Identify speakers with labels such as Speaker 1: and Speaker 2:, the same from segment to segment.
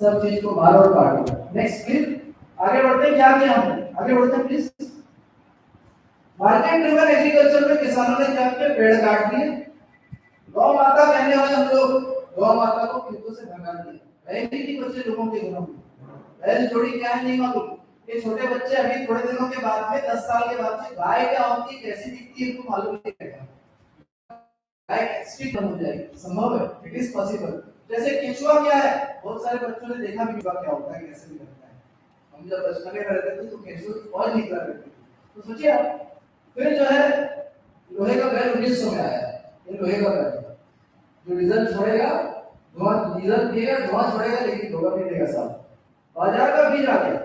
Speaker 1: सब चीज को बार और काट। नेक्स्ट प्लीज आगे बढ़ते हैं। क्या किया हमने, आगे बढ़ते हैं प्लीज। मार्केट ड्रिवन एग्रीकल्चर में किसानों ने क्या किया, पेड़ काट दिए। गौ माता कहने वाले हम लोग गौ माता को खेतों से भगा दिया। बैल की बच्चे लोगों के घरों में, बैल जोड़ी क्या है नहीं मालूम। ये छोटे बच्चे अभी थोड़े दिनों के बाद में 10 साल के बाद में गाय क्या होती है, कैसी दिखती है, इनको मालूम नहीं रहेगा। गाय कैसी हो जाएगी, संभव है, इट इज पॉसिबल। जैसे केचुआ क्या है, बहुत सारे बच्चों ने देखा भी केचुआ क्या होता है, कैसे भी करता है। हम जब बचपन में रहते थे तो केचुआ की फौज निकला करती थी। तो सोचिए आप, फिर जो है लोहे का बैल 1900 में आया। ये लोहे का बैल जो डीजल छोड़ेगा, धुआं, डीजल पिएगा, धुआं छोड़ेगा, लेकिन धोखा नहीं देगा साहब। बाजार का बीज आ गया।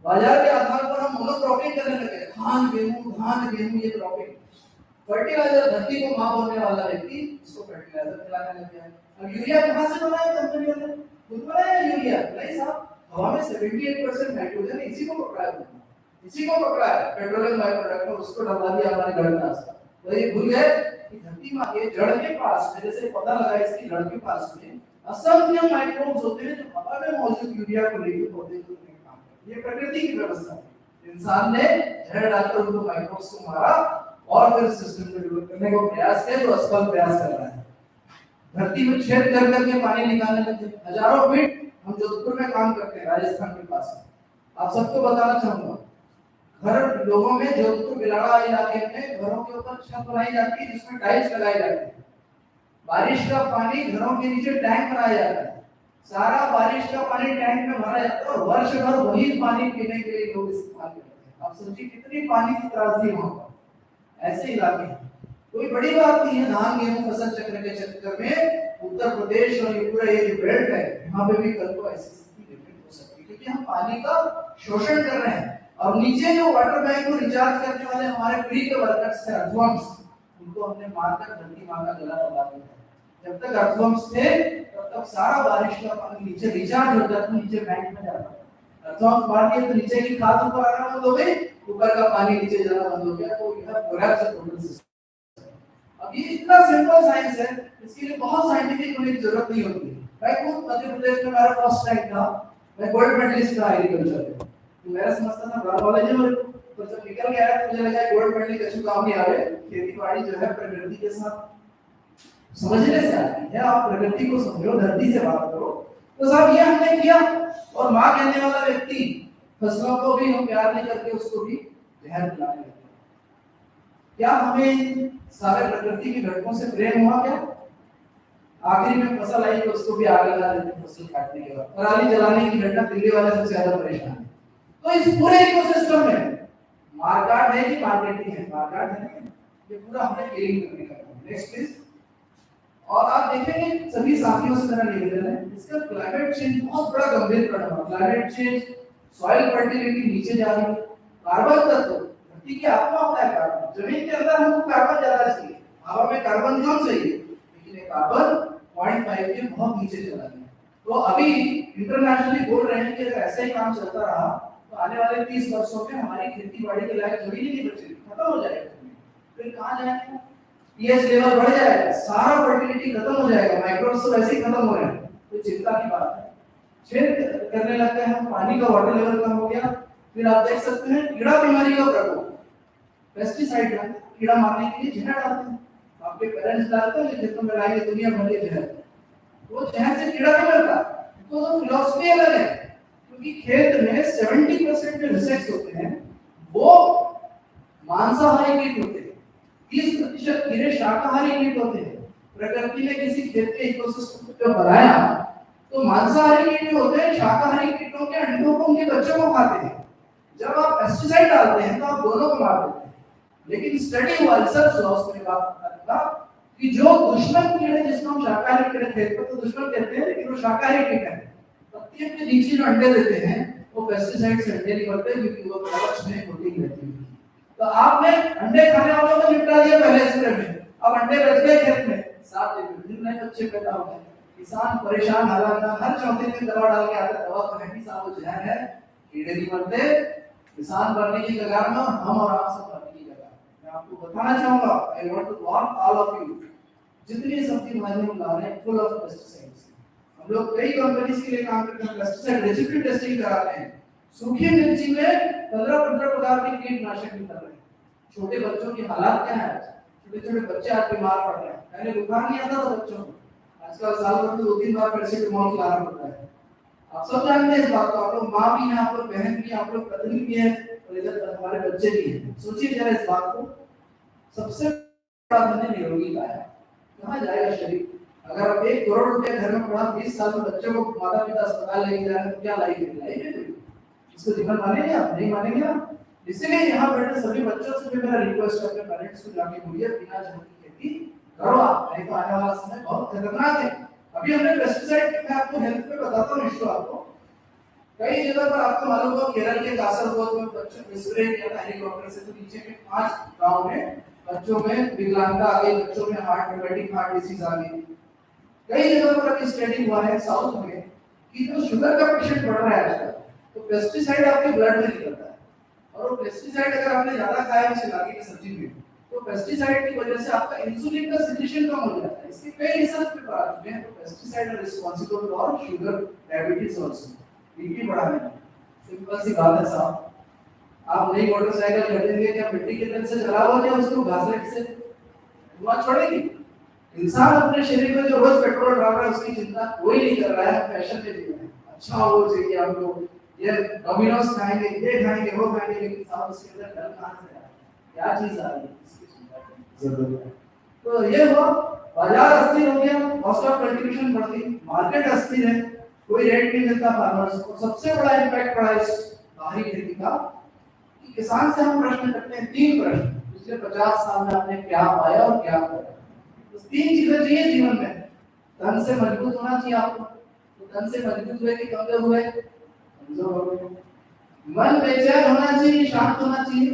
Speaker 1: बाजार के आधार पर हम मोनोक्रॉपिंग करने लगे, धान गेहूं ये क्रॉपिंग। फर्टिलाइजर, धरती को मां बोलने वाला व्यक्ति इसको फर्टिलाइजर खिलाने लग गया। अब यूरिया कहां से बनाया कंपनियों ने, खुद बनाया यूरिया नहीं साहब। हवा में 78% नाइट्रोजन इसी को पकड़ा है, इसी को पकड़ा है पेट्रोलियम बाय प्रोडक्ट में, उसको डलवा दिया हमारे घर में। तो ये भूल गए कि धरती मां के जड़ के पास, जैसे पता लगा इसकी जड़ के पास में असंख्य माइक्रोब्स होते हैं जो हवा में मौजूद यूरिया को लेकर पौधे को काम करते हैं। ये प्रकृति की व्यवस्था है। इंसान ने जहर डालकर उनको माइक्रोब्स को मारा और फिर सिस्टम को डेवलप करने का प्रयास किया, जो असफल प्रयास कर रहा है। धरती में छेद कर करके पानी निकालने लगे, हजारों फीट। हम जोधपुर में काम करते हैं, राजस्थान के पास। आप सबको बताना चाहूंगा, घर लोगों में जोधपुर बिलाड़ा इलाके में घरों के ऊपर छत बनाई जाती है जिसमें टाइल्स लगाई जाती है। बारिश का पानी घरों के नीचे टैंक बनाया जाता है, सारा बारिश का पानी टैंक में भरा जाता है और वर्ष भर वही पानी पीने के लिए लोग इस्तेमाल करते हैं। आप सोचिए कितनी पानी की त्रासदी है वहां पर। ऐसे इलाके कोई बड़ी बात नहीं है। धान गेहूं फसल चक्र के चक्कर में उत्तर प्रदेश और ये पूरा ये जो बेल्ट है, यहाँ पे भी कल को ऐसी स्थिति देखने को सकती है, क्योंकि हम पानी का शोषण कर रहे हैं। और नीचे जो वाटर बैंक को रिचार्ज करने वाले हमारे फ्री के वर्कर्स थे, अर्थवर्म्स, उनको हमने मारकर धरती मां का गला दबा दिया। जब तक अर्थवर्म्स थे तब तक सारा बारिश का पानी नीचे रिचार्ज होता था, नीचे बैंक में जाता था। अर्थवर्म्स मार दिए तो नीचे की खाद ऊपर आना बंद हो गई, ऊपर का पानी नीचे जाना बंद हो गया। तो यह कोलैप्स ऑफ टोटल सिस्टम। अब ये इतना सिंपल साइंस है, इसके लिए बहुत साइंटिफिक होने की जरूरत नहीं होती है। मैं खुद मध्य प्रदेश में मेरा फर्स्ट रैंक था, मैं गोल्ड मेडलिस्ट था एग्रीकल्चर में। तो मेरा समझता था बड़ा कॉलेज है मेरे को, तो जब निकल के आया तो मुझे लगा गोल्ड मेडल कछु काम नहीं आवे। खेती बाड़ी जो है प्रकृति के साथ समझने से आती है, आप प्रकृति को समझो, धरती से बात करो। तो साहब ये हमने किया। और मां कहने वाला व्यक्ति फसलों को भी हम प्यार नहीं करके उसको भी जहर पिलाने लगे। क्या हमें सारे प्रकृति के घटकों से प्रेम हुआ क्या? आखिरी में फसल आई तो उसको भी आग लगा देते, फसल काटने के बाद पराली जलाने की घटना दिल्ली वाले सबसे ज्यादा परेशान है। तो इस पूरे इकोसिस्टम में मार्केट है कि मार्केटिंग है, मार्केट है ना, ये पूरा हमें क्लीन करने का है। Next please. और आप देखेंगे सभी साथियों से मेरा निवेदन है, इसका क्लाइमेट चेंज बहुत बड़ा गंभीर प्रॉब्लम है। क्लाइमेट चेंज, सॉइल फर्टिलिटी नीचे जा रही है, कार्बन तत्व, धरती की आत्मा होता है कार्बन। जमीन के अंदर हमको कार्बन ज्यादा चाहिए, हवा में कार्बन कम चाहिए, लेकिन ये कार्बन 0.5 के बहुत नीचे चला गया। तो अभी इंटरनेशनली बोल रहे हैं कि अगर ऐसे ही काम चलता रहा तो आने वाले 30 वर्षों में हमारी खेती बाड़ी के लायक जमीन ही नहीं बचेगी, खत्म हो जाएगा। फिर कहाँ जाएंगे? पीएच लेवल बढ़ जाएगा, सारा फर्टिलिटी खत्म हो जाएगा, माइक्रोब्स तो वैसे ही खत्म हो रहे हैं। तो चिंता की बात है। छेद करने लगते हैं हम, पानी का वाटर लेवल कम हो गया। फिर आप देख सकते हैं कीड़ा बीमारी का प्रकोप, पेस्टिसाइड डालते हैं, कीड़ा मारने के लिए जहर डालते हैं। आपके पेरेंट्स डालते हैं खेतों में लाएंगे दुनिया भर के जहर, वो जहर से कीड़ा नहीं मरता। तो फिलॉसफी अलग है, क्योंकि खेत में 70% जो इंसेक्ट्स होते हैं वो मांसाहारी कीट होते हैं, 30% कीड़े शाकाहारी कीट होते हैं। प्रकृति ने किसी खेत के इकोसिस्टम को बनाया तो मांसाहारी कीट होते हैं, शाकाहारी कीटों के अंडों को, उनके बच्चों को खाते हैं। जब आप पेस्टिसाइड डालते हैं तो आप दोनों को मार देते हैं। लेकिन स्टडी हुआ, रिसर्च हुआ, उसमें बात करता कि जो दुश्मन कीड़े, जिसको हम शाकाहारी कीड़े खेत को तो दुश्मन कहते हैं, लेकिन वो शाकाहारी कीट है, पत्तियों के नीचे जो अंडे देते हैं वो पेस्टिसाइड से अंडे नहीं बनते, क्योंकि वो कवच में प्रोटीन रहती है। तो आपने अंडे खाने वालों को निपटा दिया पहले स्प्रे में, अब अंडे बच गए खेत में, साथ में नए बच्चे पैदा हो गए। किसान परेशान, हालात हर चौथे दिन दवा डाल के आता, दवा तो है नहीं साहब, वो जहर है, कीड़े नहीं मरते, किसान मरने की कगार में, हम और आप सब मरने की कगार। मैं आपको बताना चाहूंगा, I want to warn all of you, जितनी सब्जी भाजी हम ला रहे हैं फुल ऑफ पेस्टिसाइड्स, हम लोग कई कंपनीज के लिए काम करते हैं, पेस्टिसाइड रेसिड्यू टेस्टिंग कराते हैं। सूखी मिर्ची में 15 प्रकार के कीटनाशक निकल रहे हैं। छोटे बच्चों की हालात क्या है? छोटे छोटे बच्चे आज बीमार पड़ रहे हैं। पहले बुखार नहीं आता था बच्चों को, आजकल साल भर में 2-3 बार पैरासिटामोल खिलाना पड़ता है। आप सब जानते हैं इस बात को, आप लोग माँ भी हैं, आप लोग बहन भी हैं, आप लोग पत्नी भी हैं, और इधर हमारे बच्चे भी हैं। सोचिए जरा इस बात को। सबसे बड़ा धन निरोगी काया। कहाँ जाएगा शरीर? अगर आप 1 करोड़ रुपया घर में पड़ा 20 साल में बच्चों को माता पिता अस्पताल लेके जा रहे हैं तो क्या लाइफ है? इसको जीवन मानेंगे आप? नहीं मानेंगे आप? इसलिए यहाँ बैठे सभी बच्चों से भी मेरा रिक्वेस्ट है, अपने पेरेंट्स को जाके बोलिए बिना जहर की खेती करो आप, नहीं तो आने वाला समय बहुत खतरनाक है। अभी हमने पेस्टिसाइड, मैं आपको हेल्थ पे बताता हूँ इशू आपको। कई जगह पर आपको मालूम होगा केरल के कासरगोद में बच्चों को स्प्रे किया था हेलीकॉप्टर से, तो नीचे के 5 गांव में बच्चों में विकलांगता आ गई, बच्चों में हार्ट डिसीज आ गई। कई जगह पर अभी स्टडी हुआ है साउथ में कि जो शुगर का पेशेंट बढ़ रहा है आजकल, तो पेस्टिसाइड आपके ब्लड में निकलता है, और वो पेस्टिसाइड अगर आपने ज्यादा खाया है लागे की सब्जी में, तो पेस्टिसाइड की वजह से आपका इंसुलिन का सिक्रीशन कम हो जाता है। इसके कई रिसर्च पेपर आ चुके हैं। तो pesticide are responsible for sugar, diabetes also, BP बढ़ाने में। सिंपल सी बात है साहब। आप नई मोटरसाइकिल खरीदेंगे, क्या मिट्टी के तेल से चलाओगे या उसको घासलेट से? धुआं छोड़ेगी? इंसान अपने शरीर में जो रोज पेट्रोल डाल रहा है उसकी चिंता कोई नहीं कर रहा है। फैशन में जी रहे हैं, अच्छा हो चाहिए हमको, ये डोमिनोज खाएंगे, ये खाएंगे, वो खाएंगे, लेकिन साहब उसके अंदर डर कहां से आया? क्या चीज आ रही है? इसकी चिंता की जरूरत है। तो ये हुआ, बाजार अस्थिर हो गया, कॉस्ट ऑफ कल्टीवेशन बढ़ गई, मार्केट अस्थिर है, कोई रेट नहीं मिलता फार्मर्स को। सबसे बड़ा इंपैक्ट पड़ा इस बाहरी खेती का कि किसान से हम प्रश्न करते हैं 3 प्रश्न, पिछले 50 साल में आपने क्या पाया और क्या पाया? तो 3 चीजें चाहिए जीवन में। धन से मजबूत होना चाहिए आपको, तो धन से मजबूत हुए कि कमजोर हुए? कमजोर हो गए। मन बेचैन होना चाहिए, शांत होना चाहिए?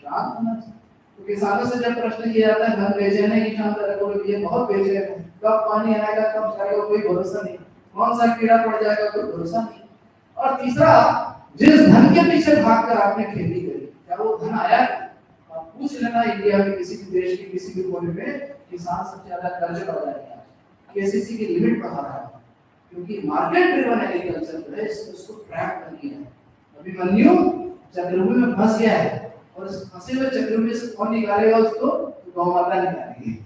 Speaker 1: शांत होना चाहिए। तो किसानों से जब प्रश्न किया जाता है मन बेचैन है कि शांत है, तो ये बहुत बेचैन है, कब पानी आएगा, कब जाएगा, कोई भरोसा नहीं, कौन सा कीड़ा पड़ जाएगा, कोई भरोसा नहीं। और तीसरा, जिस धन के पीछे भागकर आपने खेती करी, क्या वो धन आया? आप पूछ लेना इंडिया में किसी भी देश के किसी भी कोने में, किसान सबसे ज्यादा कर्ज बढ़ जाएगा, केसीसी की लिमिट बढ़ा रहा है, क्योंकि मार्केट ड्रिवन एग्रीकल्चर है, उसको ट्रैप कर दिया है। अभिमन्यु चक्रव्यूह में फंस गया है, और इस फंसे हुए चक्रव्यूह से कौन निकालेगा उसको? तो गौ माता निकालेगी।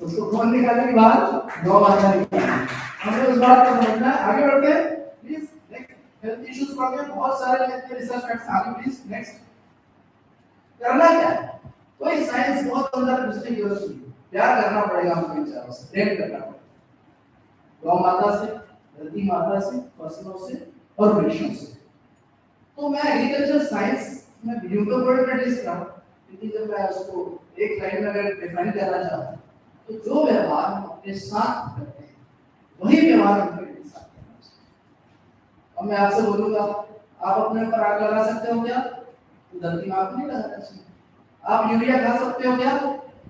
Speaker 1: उसको कौन निकालेगी बाहर? गौ माता निकालेगी। हमें उस बात को समझना है। आगे बढ़ते हैं प्लीज। नेक्स्ट हेल्थ इश्यूज पढ़ते हैं, बहुत सारे रिसर्च फैक्ट्स आगे प्लीज। नेक्स्ट करना क्या है? कोई साइंस बहुत अंदर घुसने की जरूरत नहीं, प्यार करना पड़ेगा हमको इन चारों से, प्रेम करना पड़ेगा, गौ माता से, धरती माता से, फसलों से और वृक्षों से। तो मैं एग्रीकल्चर साइंस में यूं तो वर्ड में लिस्ट रहा हूं, लेकिन जब मैं उसको एक लाइन में अगर डिफाइन करना चाहता हूं, तो जो व्यवहार हम अपने साथ करते हैं वही व्यवहार हम अपने साथ करना चाहिए। अब मैं आपसे बोलूंगा, आप अपने ऊपर आग लगा सकते हो क्या? तो धरती माँ को नहीं लगाना चाहिए। आप यूरिया खा सकते हो क्या?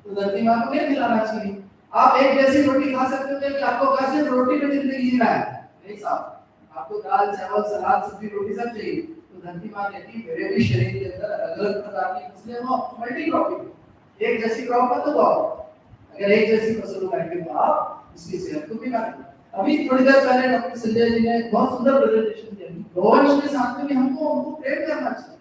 Speaker 1: तो धरती माँ को नहीं खिलाना चाहिए। आप एक जैसी रोटी खा सकते हो कि आपको कैसे रोटी में जिंदगी जीना है? नहीं साहब, आपको दाल चावल सलाद सब्जी रोटी सब चाहिए। तो धरती माँ कहती है मेरे भी शरीर के अंदर अलग अलग प्रकार की फसलें हो, मल्टी क्रॉपिंग, एक जैसी क्रॉप मत उगाओ। अगर एक जैसी फसल उगाएंगे तो आप इसकी सेहत को बिगाड़ देंगे। अभी थोड़ी देर पहले डॉक्टर संजय जी ने बहुत सुंदर प्रेजेंटेशन दी। गौवंश के साथ में भी हमको प्रेम करना चाहिए,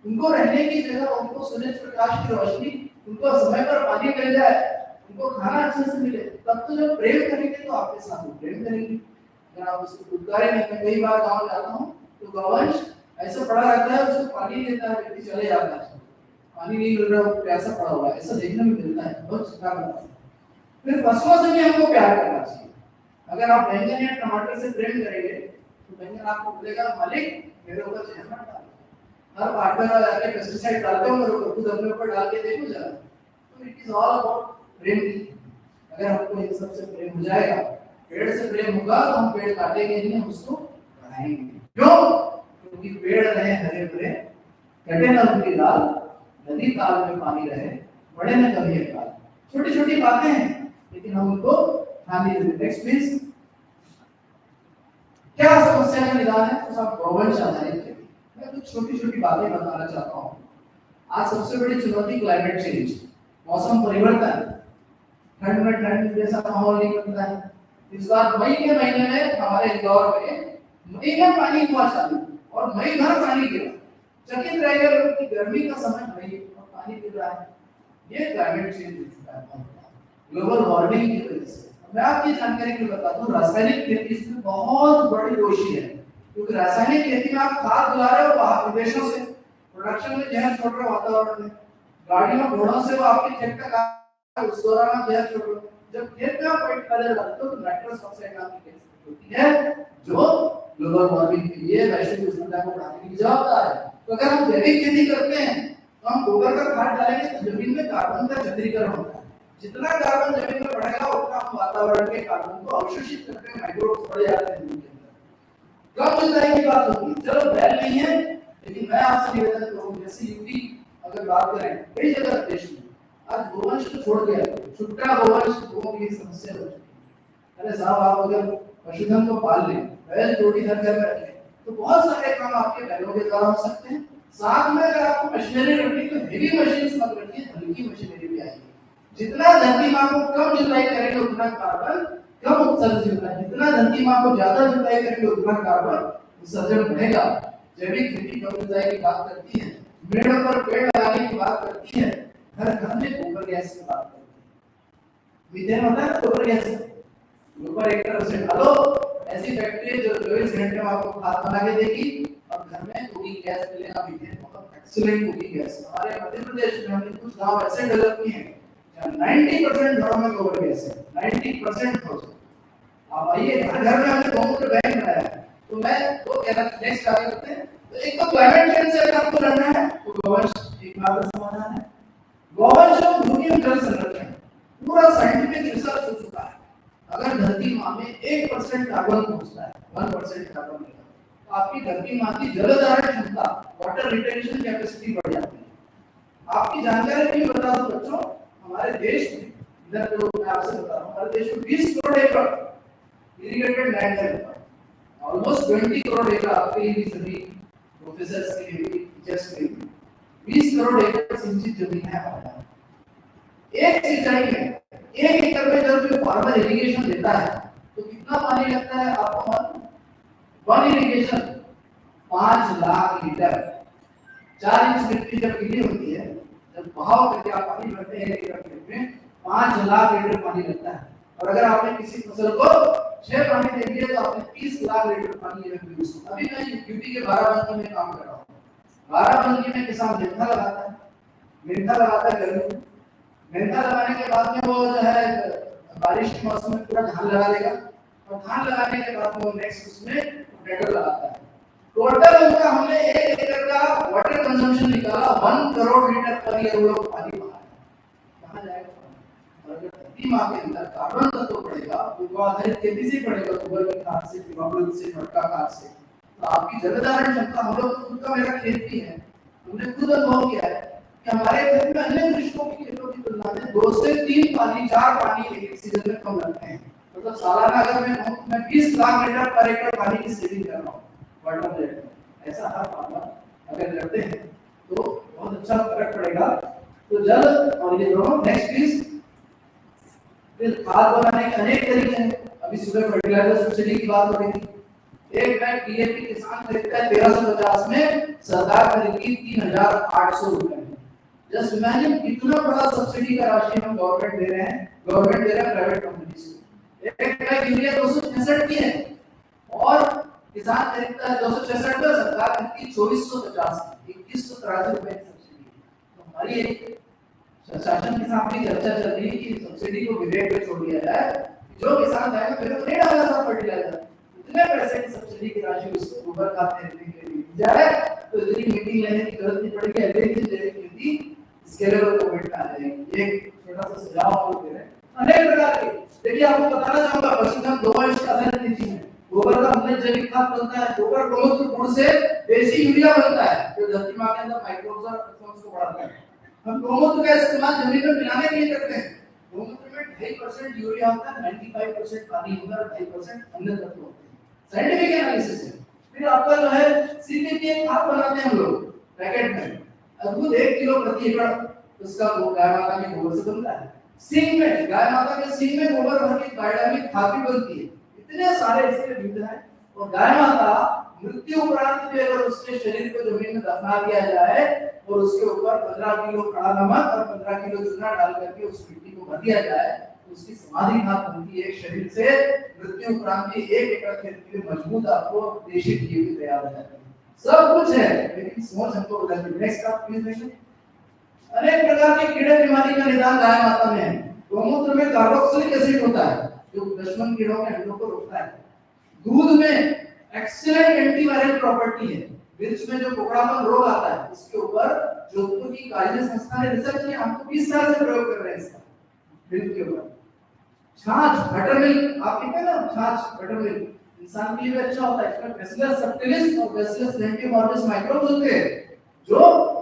Speaker 1: उनको रहने की जगह, उनको सूरज प्रकाश की रोशनी, उनको समय पर पानी मिल जाए, उनको खाना अच्छे से मिले, तब तो जब प्रेम करेंगे तो आपके साथ वो प्रेम करेंगे। अगर आप उसको दुर्गारे नहीं, मैं कई बार गाँव जाता हूँ तो गौवंश ऐसा पड़ा रहता है, उसको पानी देता है, व्यक्ति चले जाता है, पानी नहीं मिल रहा, प्यासा पड़ा हुआ है, ऐसा देखने में मिलता है, बहुत चिंता करता है। फिर फसलों से भी हमको प्यार करना चाहिए। अगर आप बैंगन या टमाटर से प्रेम करेंगे तो बैंगन आपको बोलेगा मालिक मेरे ऊपर जहर मत डालो, हर पार्टनर वाला जाके पेस्टिसाइड डालते हो मेरे ऊपर, खुद अपने ऊपर डाल के देखो जरा। तो इट इज ऑल अबाउट प्रेम। अगर हमको इन सब से प्रेम हो जाएगा, पेड़ से प्रेम होगा, तो हम पेड़ काटेंगे नहीं, हम उसको बढ़ाएंगे। क्यों? क्योंकि पेड़ रहे हरे भरे, कटे न उनकी डाल, नदी ताल में पानी रहे, बड़े न कभी अकाल। छोटी छोटी बातें हैं, लेकिन हम उनको ध्यान नहीं देते। Next please. क्या समस्या का निदान है? तो सब गौवंश आधारित खेती। मैं कुछ छोटी छोटी बातें बताना चाहता हूँ। आज सबसे बड़ी चुनौती क्लाइमेट चेंज, मौसम परिवर्तन। ठंड में ठंड जैसा माहौल नहीं बनता है, इस बार मई के महीने में हमारे इंदौर में मई में पानी हुआ चालू और मई भर पानी गिरा। चकित रह गए लोग कि गर्मी का समय मई और पानी गिर रहा है। ये क्लाइमेट चेंज हो चुका है, ग्लोबल वार्मिंग की वजह से। मैं आपकी जानकारी के लिए बता दूं, रासायनिक खेती इसमें बहुत बड़ी दोषी है, क्योंकि रासायनिक खेती में आप खाद बुला रहे हो बाहर विदेशों से, प्रोडक्शन में जहर छोड़ रहे हो वातावरण में, गाड़ियों घोड़ों से वो आपके खेत तक आ, उस दौरान आप जहर छोड़ रहे हो। जब खेत में आप पेट कलर डालते हो तो नाइट्रस ऑक्साइड नाम की गैस होती है जो ग्लोबल वार्मिंग के लिए वैश्विक उष्णता को बढ़ाने की जवाबदार है। तो अगर हम जैविक खेती करते हैं तो हम गोबर का खाद डालेंगे तो जमीन में कार्बन का चक्रीकरण होता है। जितना कार्बन जमीन में बढ़ेगा उतना हम वातावरण के कार्बन को अवशोषित करते हैं, माइक्रोब्स बढ़ जाते हैं जमीन के अंदर। कब जुताई की बात होगी, चलो बैल नहीं है, लेकिन मैं आपसे निवेदन करूंगा, जैसे यूपी अगर बात करें कई जगह देश में आज गोवंश को छोड़ दिया, छुट्टा गोवंश लोगों की समस्या हो चुकी है। अरे साहब, आप अगर पशुधन को पाल लें, बैल जोड़ी घर घर में रखें, तो बहुत सारे काम आपके बैलों के द्वारा हो सकते हैं। साथ में अगर आपको मशीनरी रखनी तो हेवी मशीन मत रखिए, हल्की मशीनरी भी आएगी। जितना धरती माँ को कम जुताई करेंगे उतना कार्बन कम उत्सर्जित होता है, जितना धरती माँ को ज्यादा जुताई करेंगे उतना कार्बन उत्सर्जन बढ़ेगा। जैविक खेती कम जुताई की बात करती है, पेड़ों पर पेड़ लगाने की बात करती है, घर घर में गोबर गैस की बात करती है। मीथेन होता है ना गोबर गैस, गोबर एक तरफ से डालो, ऐसी फैक्ट्री जो 24 घंटे में आपको खाद बना के देगी और घर में कुकिंग गैस मिलेगा। मीथेन बहुत एक्सीलेंट कुकिंग गैस। हमारे मध्य प्रदेश में हमने कुछ गांव ऐसे डेवलप किए हैं 90% घरों में गोबर गैस है, 90% हो। अब आइए घर घर में हमने गोमूत्र बैंक बनाया है। तो मैं वो कह रहा नेक्स्ट आगे करते हैं। तो एक तो क्लाइमेट चेंज से अगर आपको लड़ना है तो गोवंश एकमात्र समाधान है। गोवंश और भूमि जल संरक्षण पूरा साइंटिफिक रिसर्च हो चुका है। अगर धरती माँ में 1% कार्बन पहुंचता है, 1% कार्बन मिला, तो आपकी धरती माँ की जल धारण क्षमता, वाटर रिटेंशन कैपेसिटी बढ़ जाती है। आपकी जानकारी के लिए बता दूं बच्चों, हमारे देश में इधर जो मैं आपसे बता रहा हूँ, हमारे देश में 20 करोड़ एकड़ इरिगेटेड लैंड है, ऑलमोस्ट 20 करोड़ एकड़ आपके लिए भी, सभी प्रोफेसर्स के लिए भी, टीचर्स के लिए 20 करोड़ एकड़ सिंचित जमीन है हमारे यहाँ। एक सिंचाई में 1 एकड़ में जब फार्मर इरिगेशन देता है तो कितना पानी लगता है आपको मालूम? One irrigation 5 lakh litre. 4 inch मिट्टी जब गीली होती है, जब बहाव करके आप पानी भरते हैं एक एकड़ में 5 लाख लीटर पानी लगता है। और अगर आपने किसी फसल को 6 पानी दे दिए तो आपने 30 लाख लीटर पानी यूज किया। अभी मैं यूपी के बाराबंकी में काम कर रहा हूँ। बाराबंकी में किसान मेंथा लगाता है, मेंथा लगाता है गर्मी में। मेंथा लगाने के बाद में वो जो है बारिश के मौसम में पूरा धान लगा देगा, और धान लगाने के बाद वो नेक्स्ट उसमें पोटैटो लगाता है। टोटल उनका हमने 1 एकड़ का वाटर कंजम्पशन निकाला, 1 करोड़ लीटर पर ईयर वो पानी बहा है। कहाँ जाएगा? और अगर धरती माँ के अंदर कार्बन तत्व बढ़ेगा, तो आधारित खेती से बढ़ेगा, गोबर की खाद से, जीवामृत से, मटका खाद से, तो आपकी जल धारण क्षमता, हम लोग खुद का मेरा खेत भी है, हमने खुद अनुभव किया है कि हमारे खेत में अन्य कृषकों की खेतों की तुलना में 2 से 3 पानी, 4 पानी एक सीजन में कम लगते हैं। मतलब सालाना अगर मैं 20 लाख लीटर पर एकड़ पानी की सेविंग कर रहा हूँ वाटर रेट में, ऐसा हर फार्मर अगर करते हैं तो बहुत अच्छा फर्क पड़ेगा। तो जल और ये दोनों नेक्स्ट प्लीज। फिर खाद बनाने के अनेक तरीके हैं। अभी सुबह फर्टिलाइजर सब्सिडी की बात हो रही थी। एक बैग डीएपी किसान खरीदता है 1350 में, सरकार खरीदती 3800 रुपए में। जस्ट इमेजिन कितना बड़ा सब्सिडी का राशि हम गवर्नमेंट दे रहे हैं, गवर्नमेंट दे रहा है प्राइवेट कंपनीज को। एक बैग यूरिया 266 की है और किसान खरीदता है 266 में, सरकार खरीदती 2450, 2183 रुपए की सब्सिडी। तो हमारी एक शासन के सामने चर्चा चल रही है कि सब्सिडी को विधेयक में छोड़ दिया जाए, जो किसान जाएगा मेरे को नहीं डाला था फर्टिलाइजर, इतने पैसे की सब्सिडी की राशि उसको गोबर खाद खरीदने के लिए दी जाए, तो इतनी मीटिंग लेने की जरूरत नहीं पड़ेगी। अगले दिन जैविक खेती स्केलेबल गवर्नमेंट में आ जाएगी। एक छोटा सा सुझाव आपको दे रहे हैं, अनेक प्रकार के। देखिए आपको बताना चाहूंगा, पशुधन गोवंश का आधारित नीति है, गोबर का हमने जैविक खाद बनता है, गोबर गोमूत्र गुड़ से देसी यूरिया बनता है जो धरती माँ के अंदर माइक्रोब्स और फंगस को बढ़ाता है। हम गोमूत्र का इस्तेमाल जमीन में मिलाने के लिए करते हैं। गोमूत्र में 2.5% यूरिया होता है, 95% पानी होता है और 2.5% अन्य तत्व होते हैं। साइंटिफिक एनालिसिस है। फिर आपका जो है सीपीपी एक खाद बनाते हैं हम लोग पैकेट में, अद्भुत 1 किलो प्रति एकड़ उसका गाय माता के गोबर से बनता है। सिंह में, गाय माता के सिंह में गोबर भर के डायनामिक खाद भी बनती है। इतने सारे इसके विध हैं। और गाय माता मृत्यु उपरांत भी अगर उसके शरीर को जमीन में दफना दिया जाए और उसके ऊपर 15 किलो खड़ा नमक और 15 किलो चूना डाल करके उस मिट्टी को भर दिया जाए तो उसकी समाधि घात बनती है। शरीर से मृत्यु उपरांत भी 1 एकड़ खेत के लिए मजबूत आपको देशी घी भी तैयार हो जाती है। सब कुछ है, लेकिन सोच हमको बदलनी है। नेक्स्ट आप प्लीज देखिए। अनेक प्रकार के कीड़े बीमारी का निदान गाय माता में है। गौमूत्र में कार्बोक्सिलिक एसिड होता है जो दुश्मन कीड़ों के अंडों को रोकता है। दूध में एक्सीलेंट एंटीवायरल प्रॉपर्टी है। मिर्च में जो कोकड़ापन रोग आता है उसके ऊपर जोधपुर की कालिज संस्था ने रिसर्च किया। हमको 20 साल से प्रयोग कर रहे हैं इसका मिल्क के ऊपर। छाछ बटर मिल्क, आप पीते हैं ना छाछ बटर मिल्क, इंसान के लिए भी अच्छा होता है। इसमें बैसिलस सबटिलिस और बैसिलस लेंटिमॉर्बिस माइक्रोब्स होते हैं जो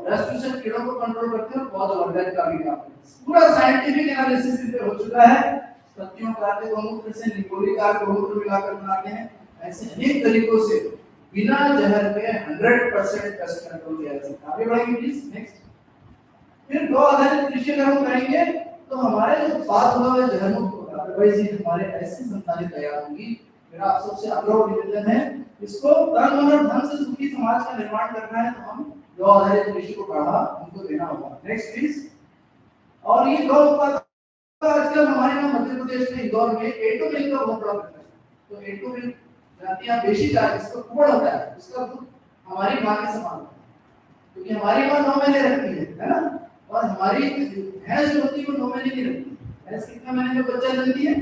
Speaker 1: रेस्पिरेशन कीड़ों को कंट्रोल करते हैं। बहुत जबरदस्त का भी काम है। पूरा साइंटिफिक एनालिसिस इस पे हो चुका है। पत्तियों काटे गौमूत्र से निकोली का गौमूत्र मिलाकर बनाते हैं। ऐसे अनेक तरीकों से बिना जहर के 100% पेस्ट कंट्रोल किया जा सकता है। आगे बढ़ेंगे प्लीज। नेक्स्ट। फिर गौ आधारित कृषि अगर हम करेंगे तो हमारे जो उत्पाद होगा जहर मुक्त होगा। अदरवाइज ये हमारे ऐसी संतानें तैयार होंगी। मेरा आप सबसे आग्रह निवेदन है, इसको तन मन और धन से सुखी समाज का निर्माण करना है तो हम गौ आधारित कृषि को बढ़ावा उनको देना होगा। Next please. और ये गौ उत्पाद आजकल हमारे यहाँ मध्य प्रदेश में इंदौर में A2 मिल्क का बहुत बड़ा बिजनेस है। तो A2 मिल्क जाती है देशी गाय, जिसका कुबड़ होता है, उसका दूध हमारी मां के समान होता है क्योंकि हमारी मां 9 महीने रखती है ना। और हमारी भैंस जो होती है वो 9 महीने नहीं रखती। भैंस कितने महीने में बच्चा देती है?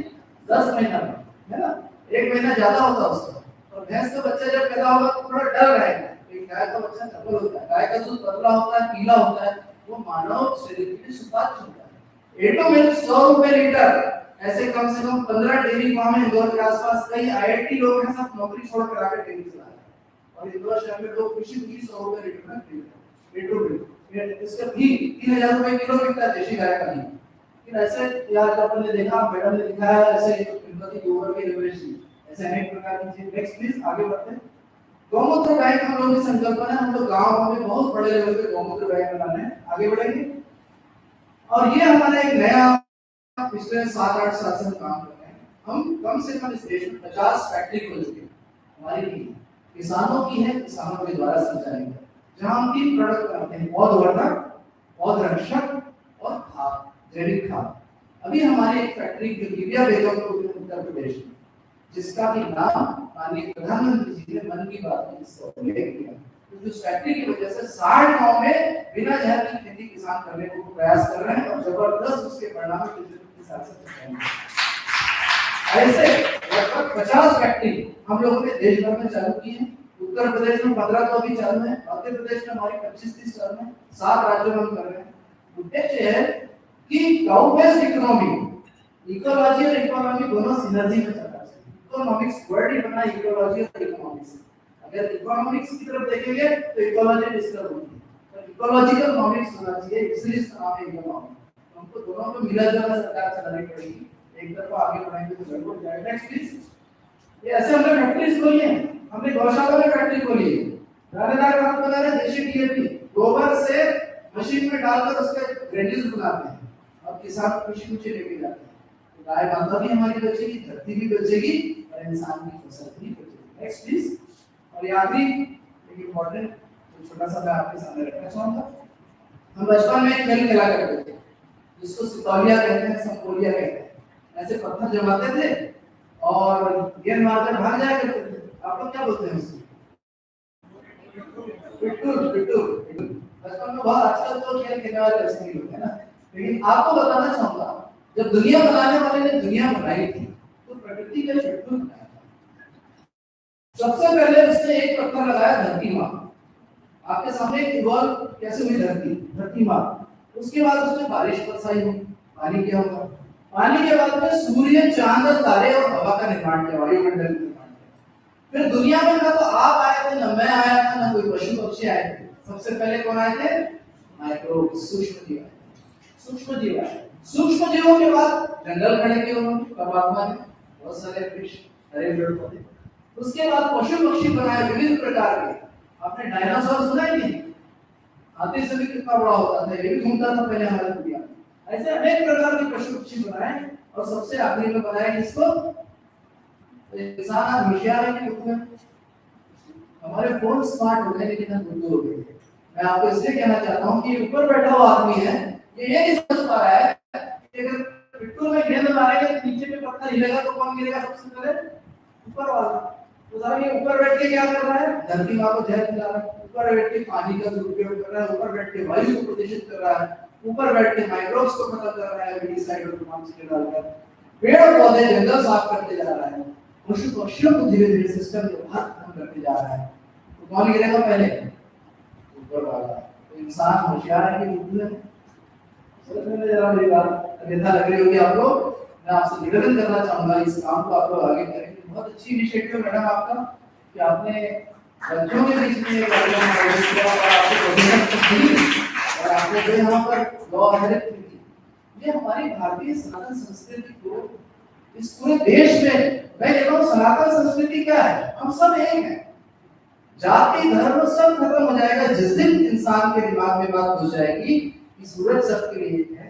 Speaker 1: 10 महीना में, है ना। 1 महीना ज्यादा होता है उसका। और भैंस का बच्चा जब पैदा होगा तो थोड़ा डर रहेगा। गाय का बच्चा चपल होता है, गाय का दूध पतला होता है, पीला होता है, वो मानव शरीर के लिए सुपाच्य होता है। A2 मिल्क 100 रुपए लीटर। ऐसे कम से कम 15 डेयरी फार्म है इंदौर के आसपास। कई IIT लोग हैं, सब नौकरी छोड़कर आकर डेयरी चला रहे हैं। और इंदौर शहर में लोग कृषि की 100 रुपए लीटर में खरीदते हैं। A2 मिल्क इसका घी 3000 रुपए किलो मिलता है देशी गाय का घी। फिर ऐसे यार अपन ने देखा, मैडम ने दिखाया ऐसे तिब्बती गोबर के रिवेशी ऐसे अनेक प्रकार की चीज। नेक्स्ट प्लीज आगे बढ़ते हैं। गौमूत्र बैंक हम लोगों की संकल्पना है, हम लोग गांव में बहुत बड़े लेवल पे गौमूत्र बैंक बनाने हैं। आगे बढ़ेंगे। और ये हमारा एक नया पिछले 7-8 साल से काम कर रहे हैं। हम कम से कम इस देश में 50 फैक्ट्री खोल चुके हैं। हमारी नहीं, किसानों की है, किसानों के द्वारा संचालित है। जहां हम 3 प्रोडक्ट करते हैं, पौधवर्धक, पौधरक्षक और खाद, जैविक खाद। अभी हमारी एक फैक्ट्री गिरिया बेगमपुर उत्तर प्रदेश में, जिसका भी नाम माननीय प्रधानमंत्री जी ने मन की बात में इसका उल्लेख किया। तो इस फैक्ट्री की वजह से 60 गांव में बिना जहर की खेती किसान करने को प्रयास कर रहे हैं और जबरदस्त उसके परिणाम के साथ ऐसे लगभग 50 फैक्ट्री हम लोगों ने देश भर में चालू की है। उत्तर प्रदेश में 15 तो अभी चालू है, मध्य प्रदेश में हमारी 25-30 चालू है, 7 राज्यों में हम कर रहे हैं। उद्देश्य है कि काउ बेस्ड इकोनॉमी, इकोलॉजी और इकोनॉमी दोनों सिनर्जी में चलना चाहिए। इकोनॉमिक्स वर्ड ही बना इकोलॉजी और इकोनॉमिक्स। अगर इकोनॉमिक्स की तरफ देखेंगे तो इकोलॉजी डिस्टर्ब होगी, पर इकोलॉजिकल नॉमिक्स होना चाहिए, इसलिए इसका नाम है इकोनॉमिक्स। हमको दोनों को मिला जुला सरकार चलानी पड़ेगी, एक तरफ आगे बढ़ाएंगे तो गड़बड़ हो जाएगा। Next please. ये ऐसे हमने फैक्ट्रीज खोली है, हमने गौशाला में फैक्ट्री खोली है, दानेदार खाद बना रहे, देशी डीएपी गोबर से मशीन में डालकर उसका ग्रेन्यूल्स बनाते हैं और किसान खुशी खुशी लेके जाते हैं। तो गाय माता भी हमारी बचेगी, धरती भी बचेगी और इंसान की फसल भी बचेगी। Next please. और ये आखिरी एक इम्पोर्टेंट छोटा सा मैं आपके सामने रखना चाहूंगा। हम बचपन में एक खेल खेला करते थे जिसको सितौलिया कहते हैं, संपोलिया कहते हैं। ऐसे पत्थर जमाते थे और गेंद मारकर भाग जाया करते थे। आप लोग क्या बोलते हैं उसको? पिट्टू। बचपन में बहुत आजकल तो खेल खेलने वाले ऐसे नहीं होते हैं ना। लेकिन आपको बताना चाहूंगा, जब दुनिया बनाने वाले ने दुनिया बनाई थी तो प्रकृति का पिट्टू बनाया था। सबसे पहले उसने एक पत्थर लगाया धरती माँ। आपके सामने इवॉल्व कैसे हुई धरती माँ। उसके बाद उसमें बारिश बरसाई होगी, पानी क्या होगा, पानी के बाद में सूर्य, चांद, तारे और हवा का निर्माण किया, वायुमंडल का निर्माण किया। फिर दुनिया में ना तो आप आए थे, न मैं आया था, न कोई पशु पक्षी आए थे। सबसे पहले कौन आए थे? माइक्रोब, सूक्ष्म जीव। सूक्ष्म जीव आए। सूक्ष्म जीवों के बाद जंगल खड़े किए उन्होंने परमात्मा ने, बहुत सारे वृक्ष, हरे पेड़ पौधे। उसके बाद पशु पक्षी बनाए विभिन्न प्रकार के। आपने डायनासोर सुना है नहीं? हाथी से भी कितना बड़ा होता था, ये भी घूमता था पहले हमारी दुनिया में। ऐसे अनेक प्रकार के पशु पक्षी बनाए और सबसे आखिरी में बनाया किसको? इंसान आज होशियार है कि बुद्धू है? हमारे फोन स्मार्ट हो गए लेकिन हम बुद्धू हो गए। मैं आपको इसलिए कहना चाहता हूँ कि ऊपर बैठा हुआ आदमी है, ये नहीं समझ पा रहा है कि अगर पिट्ठू में गेंद मारेंगे तो नीचे पे पत्थर हिलेगा तो कौन गिरेगा सबसे पहले? ऊपर वाला। तो सारा ये ऊपर बैठ के क्या कर रहा है? धरती माँ को जहर खिला रहा है, ऊपर बैठ के पानी का दुरुपयोग कर रहा है, ऊपर बैठ के वायु को प्रदूषित कर रहा है, ऊपर बैठ के माइक्रोब्स को खत्म कर रहा है, पेस्टिसाइड और तमाम चीजें डालकर पेड़ पौधे जंगल साफ करते जा रहा है, पशु पक्षियों को धीरे धीरे सिस्टम के बाहर खत्म करते जा रहा है। तो कौन गिरेगा पहले? ऊपर वाला। तो इंसान होशियार है कि बुद्धू है? समझ में जरा मेरी बात अन्यथा लग रही होगी आपको। मैं आपसे निवेदन करना चाहूंगा इस काम को आप लोग आगे करेंगे। बहुत अच्छी इनिशिएटिव मैडम आपका कि आपने बच्चों के बीच में कार्यक्रम आयोजित किया और आपको प्रोजेक्ट दी और आपने जो यहाँ पर लॉ आधारित की। ये हमारी भारतीय सनातन संस्कृति को इस पूरे देश में, मैं कहता हूँ सनातन संस्कृति क्या है? हम सब एक हैं। जाति धर्म सब खत्म हो जाएगा जिस दिन इंसान के दिमाग में बात घुस जाएगी कि सूरज सबके लिए एक है,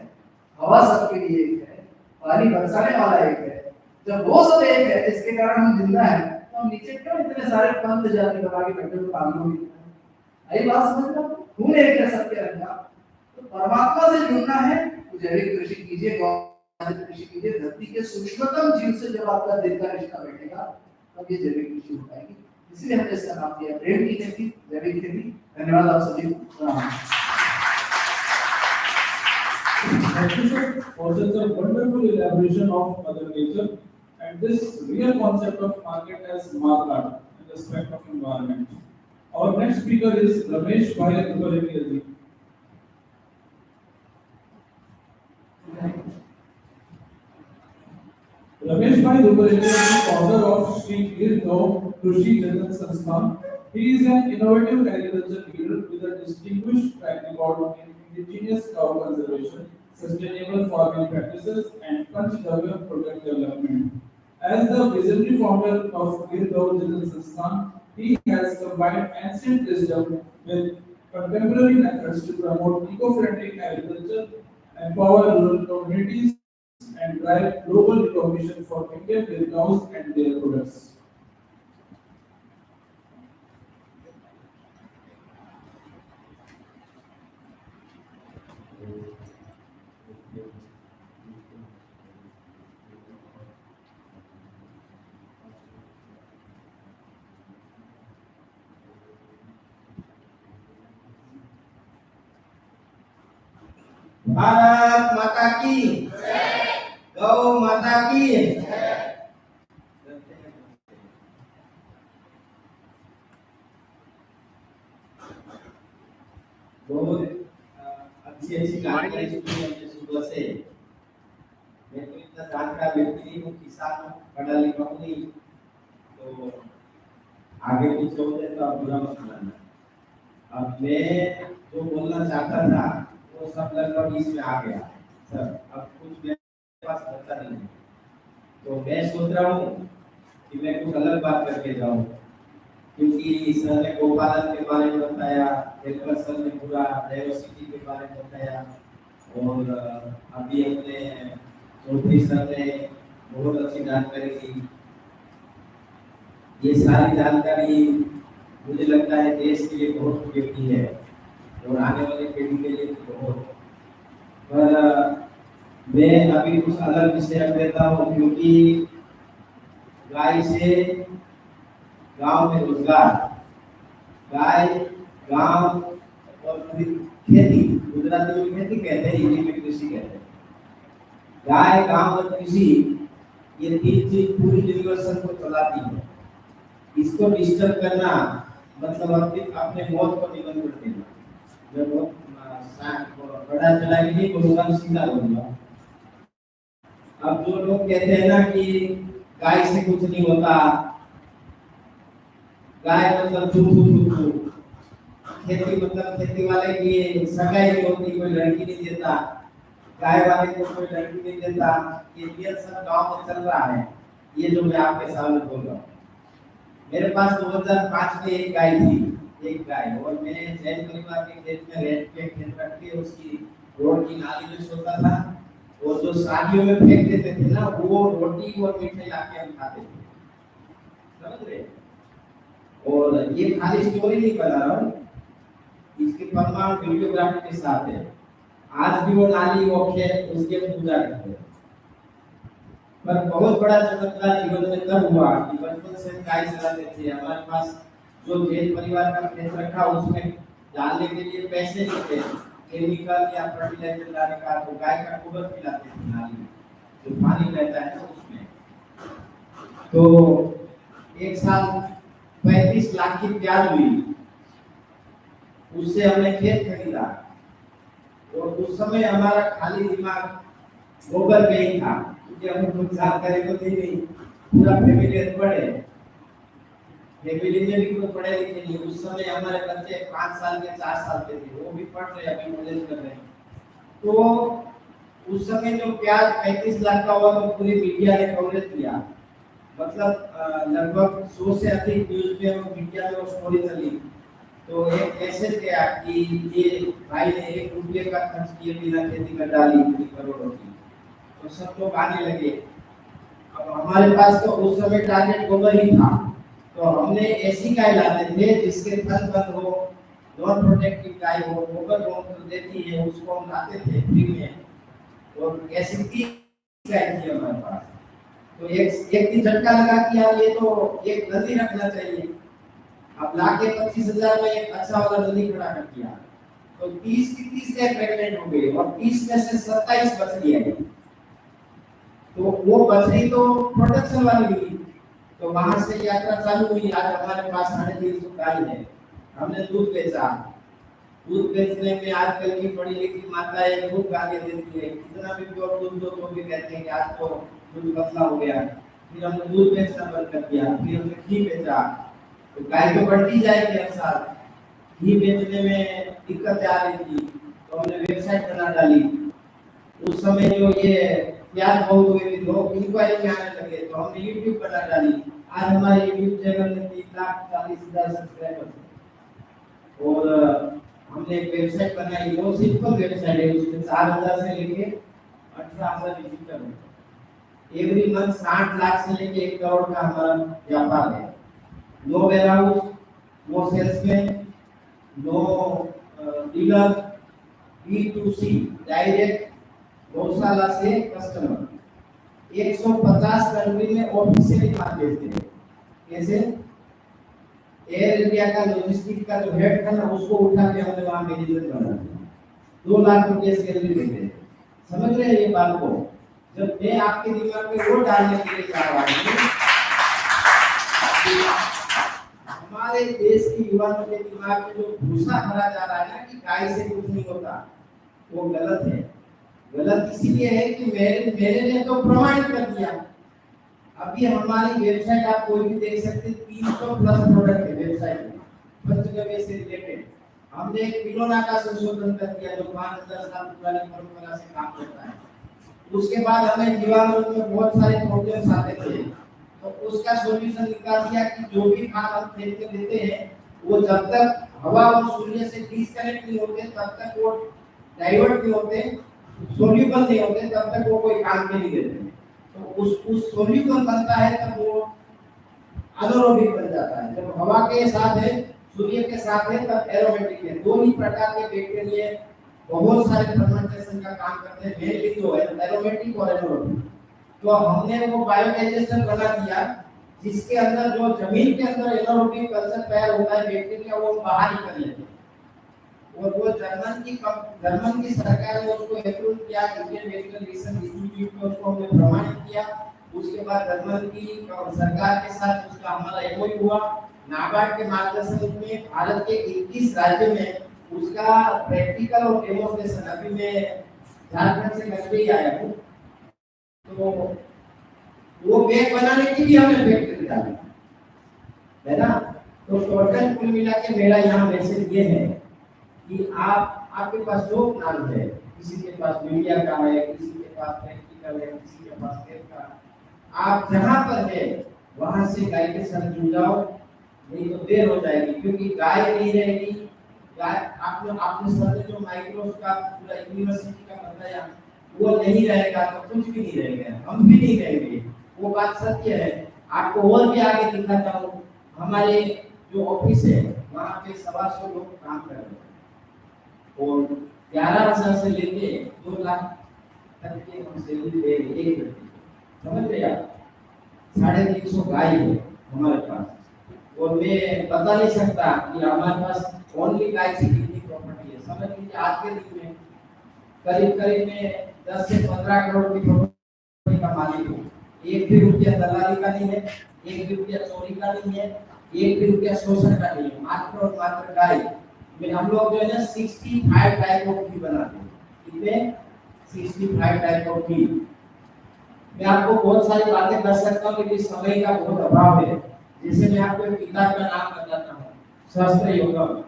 Speaker 1: हवा सबके लिए एक है, पानी बरसाने वाला एक है। जब वो सब एक है जिसके कारण हम जिंदा हैं, तो हम नीचे क्यों इतने सारे पंथ जाति बना के बैठे हुए पागलों की तरह? आई बात समझ लो, खून एक है सबके अंदर। तो परमात्मा से जुड़ना है तो जैविक कृषि कीजिए, गौ कृषि कीजिए। धरती के सूक्ष्मतम जीव से जब आपका दिल का रिश्ता बैठेगा तब ये जैविक कृषि हो पाएगी। इसलिए हमने इसका नाम दिया प्रेम की खेती, जैविक खेती। धन्यवाद आप सभी को।
Speaker 2: Thank you, sir, for such a wonderful elaboration of Mother Nature and this real concept of market as market in respect of environment. Our next speaker is Ramesh Bhai Dubalekar ji. Ramesh Bhai Dubalekar is founder of Sri Gir Gaon Krishi Janatan Sansthan. He is an innovative agriculture leader with a distinguished track record in indigenous cow conservation, sustainable farming practices, and Panchgavya product development. As the visionary founder of Gir Gaon Janatan Sansthan, he has combined ancient wisdom with contemporary methods to promote eco-friendly agriculture, empower rural communities, and drive global recognition for Indian dairy cows and their products.
Speaker 3: Bharat माता की गौ माता की बहुत अच्छी अच्छी जानकारी सुनी हमने सुबह से। मैं तो इतना जानकार व्यक्ति नहीं हूँ, किसान हूँ, पढ़ा लिखा हूँ नहीं, तो आगे पीछे हो जाए तो आप बुरा मत मानना। अब मैं जो बोलना चाहता था वो सब लगभग इसमें आ गया सर। अब कुछ मेरे पास बचा नहीं है, तो मैं सोच रहा हूँ कि मैं कुछ अलग बात करके जाऊँ, क्योंकि सर ने गोपालन के बारे में बताया, एक सर ने पूरा डाइवर्सिटी के बारे में बताया, और अभी अपने चौधरी सर ने बहुत अच्छी जानकारी दी। ये सारी जानकारी मुझे लगता है देश के लिए बहुत उपयोगी है और आने वाले पीढ़ी के लिए बहुत। पर मैं अभी कुछ अलग विषय लेता हूँ, क्योंकि गाय से गांव में रोजगार, गाय गांव और खेती, गुजराती में खेती कहते हैं, हिंदी में कृषि कहते हैं। गाय गांव और कृषि, ये तीन चीज पूरी यूनिवर्सल को चलाती है। इसको डिस्टर्ब करना मतलब अपने मौत को निबंध कर देना। मैं बहुत बड़ा चला के नहीं बोलूंगा, सीधा बोलूंगा। अब जो लोग कहते हैं ना कि गाय से कुछ नहीं होता, गाय मतलब खेती मतलब खेती वाले की सगाई नहीं होती, कोई लड़की नहीं देता, गाय वाले को कोई लड़की नहीं देता। ये सब गांव में चल रहा है, ये जो मैं आपके सामने बोल रहा हूँ। मेरे पास 2005 में एक गाय थी, एक गाय, और मैंने जैन परिवार के खेत में रेत पे खेत रख के उसकी रोड की नाली में सोता था, और जो शादियों में फेंक देते थे ना, वो रोटी और मीठे लाके हम खाते थे, समझ रहे? और ये खाली स्टोरी नहीं बना रहा हूँ, इसके प्रमाण वीडियोग्राफी के साथ है। आज भी वो नाली, वो खेत, उसके पूजा करते हैं। पर बहुत बड़ा चमत्कार जीवन में तब हुआ कि बचपन से हम गाय चलाते थे, हमारे पास जो खेत परिवार का खेत रखा, उसमें डालने के लिए पैसे नहीं थे, केमिकल या फर्टिलाइजर डालने का, तो गाय का गोबर खिलाते थे नाली में, जो पानी रहता है ना उसमें। तो एक साल 35 लाख की प्याज हुई, उससे हमने खेत खरीदा, और उस समय हमारा खाली दिमाग गोबर पे ही था, क्योंकि हमें कुछ जानकारी तो थी नहीं, पूरा फैमिली अनपढ़ है, फैमिली में भी कोई पढ़े लिखे नहीं। उस समय हमारे बच्चे 5 साल के 4 साल के थे, वो भी पढ़ रहे, अभी कॉलेज कर रहे हैं। तो उस समय जो प्याज 35 लाख का हुआ, तो पूरी मीडिया ने कवरेज किया, मतलब लगभग 100 से अधिक न्यूज में और मीडिया में वो स्टोरी चली। तो एक मैसेज गया कि ये भाई ने 1 रुपये का खर्च किए बिना खेती कर डाली इतनी करोड़ों की, तो सब लोग आने लगे। अब हमारे पास तो उस समय टारगेट गोबर ही था, तो हमने ऐसी गाय लाते थे जिसके थन बंद हो, नॉन प्रोटेक्टिव गाय हो, गोबर गौमूत्र देती है, उसको हम लाते थे फ्री में, और ऐसी 30 गाय थी हमारे पास। तो एक दिन झटका लगा कि यार ये तो एक नदी रखना चाहिए। अब लाके 25,000 में एक अच्छा वाला नदी खड़ा कर दिया, तो 30 की 30 गाय प्रेग्नेंट हो गई, और 30 में से 27 बछड़ी आई। तो वो बछड़ी तो प्रोडक्शन वाली हुई, तो वहां से यात्रा चालू हुई। आज हमारे पास 350 गाय है, हमने दूध बेचा। दूध बेचने में आजकल की बड़ी लिखी माताएं खूब गाली देती है, कितना भी प्योर दूध दो तो भी कहते हैं कि आज तो दूध पतला हो गया। फिर हमने दूध बेचना बंद कर दिया, फिर हमने घी बेचा, तो गाय तो बढ़ती जाएगी हर साल। घी बेचने में दिक्कत आ रही थी, तो हमने वेबसाइट बना डाली। उस समय जो ये प्याज बहुत हुए थे, लोग इंक्वायरी में आने लगे, तो हमने यूट्यूब बना डाली। आज हमारे यूट्यूब चैनल में 3,40,000 सब्सक्राइबर हैं, और हमने एक वेबसाइट बनाई, वो सिंपल वेबसाइट है, उसमें 4,000 से लेके 18,000 विजिटर हैं। एवरी मंथ 60 लाख से लेके 1 करोड़ का हमारा व्यापार है। No warehouse, no salesman, no dealer, B2C direct गौशाला से कस्टमर। 150 कंट्री में ऑफिशियली माल भेजते हैं। कैसे? एयर इंडिया का लॉजिस्टिक का जो हेड था ना, उसको उठा के हमने वहां मैनेजर बना दिया, 2 लाख रुपए सैलरी देते हैं। समझ रहे हैं ये बात को? जब मैं आपके दिमाग में वो डालने के लिए चाह रहा हूँ, हमारे देश के युवाओं के दिमाग में जो भूसा भरा जा रहा है ना कि गाय से कुछ नहीं होता, वो गलत है। गलत इसलिए है कि मेरे ने तो प्रमाणित कर दिया। अभी हमारी वेबसाइट आप कोई भी देख सकते हैं, 300 प्लस प्रोडक्ट है वेबसाइट में, पंचगव्य से रिलेटेड। हमने एक पिलोना का संशोधन कर दिया, जो 5,000 साल पुरानी परंपरा से काम करता है। उसके बाद हमें जीवामृत में बहुत सारे प्रॉब्लम्स आते थे, तो उसका सॉल्यूशन निकाल दिया कि जो भी खाद हम खेत में देते हैं, वो जब तक हवा और सूर्य से डिस्कनेक्ट नहीं होते, तब तक वो डाइवर्ट नहीं होते, सोल्यूबल नहीं होते, तब तक वो कोई काम के नहीं देते। तो उस सोल्यूबल बनता है तब वो अनोरोबिक बन जाता है। जब हवा के साथ है, सूर्य के साथ है, तब एरोमेटिक है। 2 ही प्रकार के बैक्टीरिया बहुत सारे फर्मेंटेशन का काम करते हैं, मेनली तो है एरोमेटिक और एनोरोबिक। तो हमने वो बायोडाइजेस्टर बना दिया, जिसके अंदर जो जमीन के अंदर एनोरोबिक कल्चर तैयार होता है बैक्टीरिया, वो बाहर ही कर लेते हैं। और वो जर्मन की सरकार ने उसको अप्रूव किया, इंडियन नेशनल मिशन इंस्टीट्यूट में उसको हमने प्रमाणित किया। उसके बाद जर्मन की सरकार के साथ उसका हमारा एमओयू हुआ। नाबार्ड के मार्गदर्शन में भारत के 21 राज्यों में उसका प्रैक्टिकल और डेमोन्स्ट्रेशन, अभी मैं झारखंड से करके ही आया हूँ। तो वो बैग बनाने की भी हमने फैक्ट्री डाली है ना। तो टोटल कुल मिला के मेरा यहाँ मैसेज ये है कि आपके पास जो ज्ञान है, किसी के पास मीडिया का है, किसी के पास प्रैक्टिकल है, किसी के पास खेत का, आप जहाँ पर है वहां से गाय के साथ जुड़ जाओ, नहीं तो देर हो जाएगी। क्योंकि गाय नहीं रहेगी गाय आपने आपने सर ने जो माइक्रोस का पूरा यूनिवर्सिटी का बताया वो नहीं रहेगा तो कुछ भी नहीं रहेगा, हम भी नहीं रहेंगे। वो बात सत्य है। आपको और भी आगे दिखाता हूँ, हमारे जो ऑफिस है वहाँ पे 125 लोग काम कर रहे हैं और 11,000 से लेके 2 लाख तक के हम सैलरी दे रहे हैं एक व्यक्ति को। समझ रहे आप? 350 गाय है हमारे पास और मैं बता नहीं सकता कि हमारे पास ओनली गाय से कितनी प्रॉपर्टी है। समझ लीजिए आज के दिन में करीब करीब में 10 से 15 करोड़ की प्रॉपर्टी का मालिक हूँ। एक भी रुपया दलाली का नहीं है, एक भी रुपया चोरी का नहीं है, एक भी रुपया शोषण का नहीं है, मात्र और मात्र गाय में हम लोग जो है ना 65 टाइप ऑफ घी बनाते हैं। कितने? 65 टाइप ऑफ घी। मैं आपको बहुत सारी बातें कर सकता हूँ लेकिन समय का बहुत अभाव है। जैसे मैं आपको एक किताब का नाम बताता हूँ, सहस्त्र योगम।